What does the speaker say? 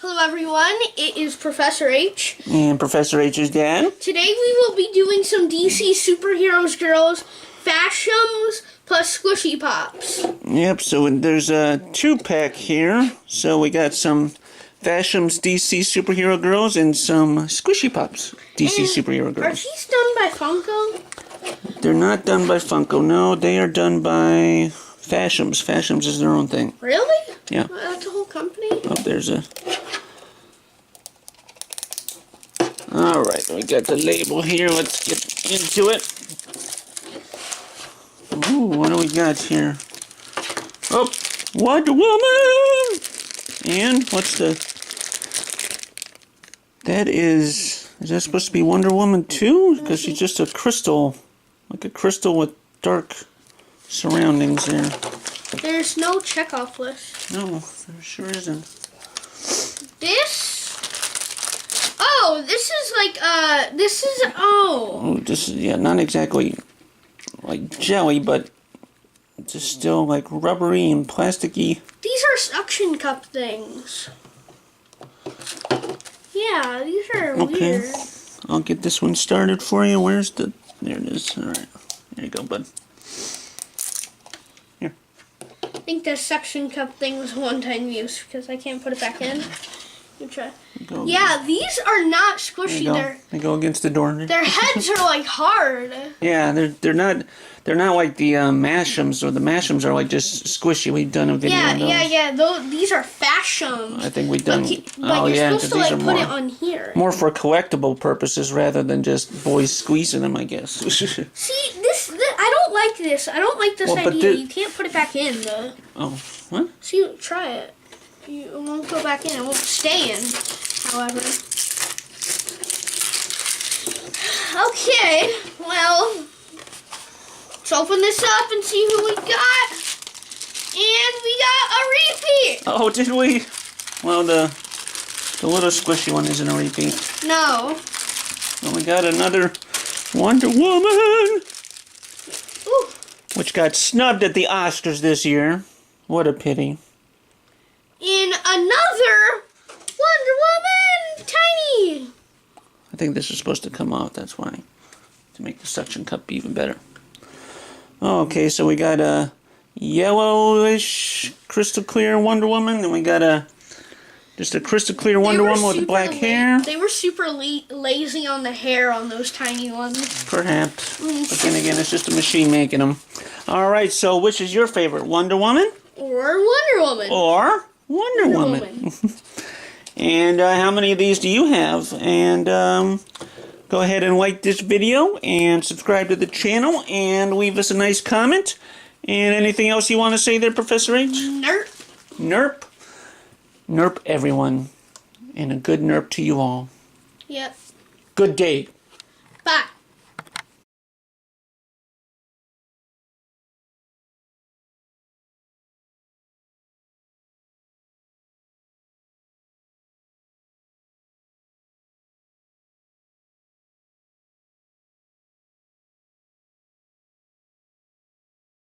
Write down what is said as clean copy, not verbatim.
Hello everyone, it is Professor H. And Professor H's dad. Today we will be doing some DC Superheroes Girls FashEms plus Squishy Pops. Yep, so there's a 2-pack here. So we got some FashEms DC Superhero Girls and some Squishy Pops DC Superhero Girls. Are these done by Funko? They're not done by Funko, no, they are done by FashEms. FashEms is their own thing. Really? Yeah. Well, that's a whole company? Oh, there's a... Alright, we got the label here. Let's get into it. Ooh, what do we got here? Oh, Wonder Woman! And what's the... That is that supposed to be Wonder Woman 2? Because she's just a crystal. Like a crystal with dark surroundings there. There's no checkoff list. No, there sure isn't. This... Oh, this is like, this is, Oh, this is, yeah, not exactly like jelly, but it's just still like rubbery and plasticky. These are suction cup things. Yeah, these are weird. I'll get this one started for you. Where's the... There it is. Alright. There you go, bud. Here. I think the suction cup thing was one-time use because I can't put it back in. You try. Yeah, these are not squishy. They go against the door. Their heads are like hard. Yeah, they're not like the FashEms, or the FashEms are like just squishy. We've done a video on those. Yeah. These are FashEms. I think we've done. But you're supposed to like put it on here. More for collectible purposes rather than just boys squeezing them, I guess. See, this I don't like this. I don't like this idea. You can't put it back in though. Oh, what? See, try it. It won't go back in. It won't stay in, however. Okay, well, let's open this up and see who we got. And we got a repeat. Oh, did we? Well, the little squishy one isn't a repeat. No. Well, we got another Wonder Woman. Ooh. Which got snubbed at the Oscars this year. What a pity. In another Wonder Woman Tiny. I think this is supposed to come out, that's why. To make the suction cup even better. Okay, so we got a yellowish crystal clear Wonder Woman, and we got just a crystal clear Wonder Woman with black hair. They were super lazy on the hair on those tiny ones. Perhaps. But then again, it's just a machine making them. Alright, so which is your favorite? Wonder Woman? Or Wonder Woman. Or Wonder Woman. And how many of these do you have? And go ahead and like this video and subscribe to the channel and leave us a nice comment. And anything else you want to say there, Professor H? Nerp. Nerp. Nerp everyone. And a good nerp to you all. Yep. Good day. Bye.